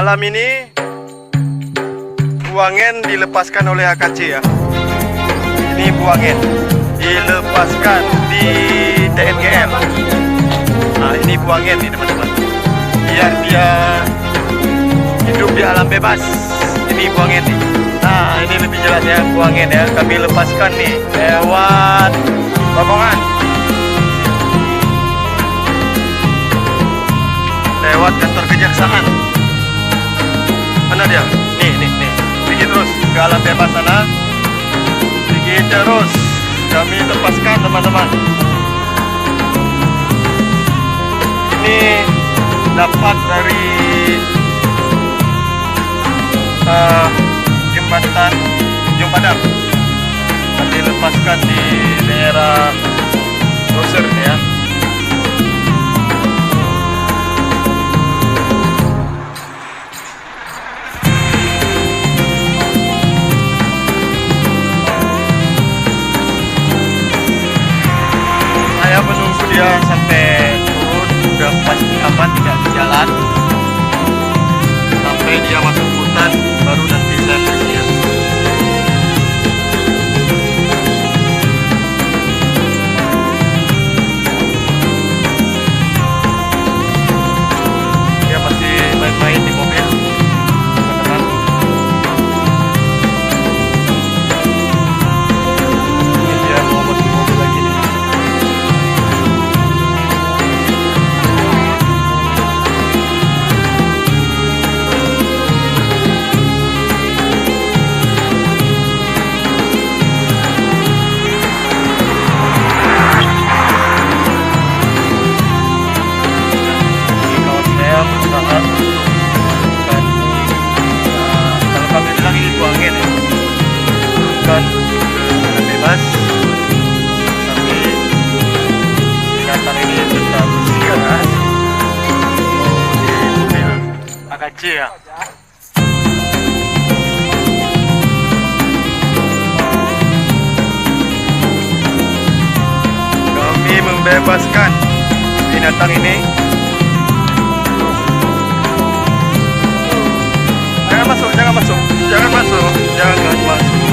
Malam ini Buangen dilepaskan oleh HKC ya. Ini Buangen dilepaskan di TNGL. Nah ini Buangen nih teman-teman. Biar dia hidup di alam bebas. Ini Buangen nih. Nah ini lebih jelas ya Buangen ya. Kami lepaskan nih lewat rombongan. Lewat kantor kejaksaan. Mana dia? Nih. Pergi terus ke alam bebas sana. Pergi terus. Kami lepaskan teman-teman. Ini dapat dari jembatan Ujung Padang. Kami lepaskan di daerah Loser ya. Saya menunggu dia sampai turun, udah pasti aman, tidak di jalan, sampai dia masuk hutan, baru nanti saya pergi ya. Dia masih main-main di mobil, teman-teman. Ini dia mau masuk mobil lagi nih. Kalau kami bilang ini Buangen ya, bukan ke bebas, tapi binatang ini tetap bersikeras di mobil HKC ya. Kami membebaskan binatang ini. Jangan masuk.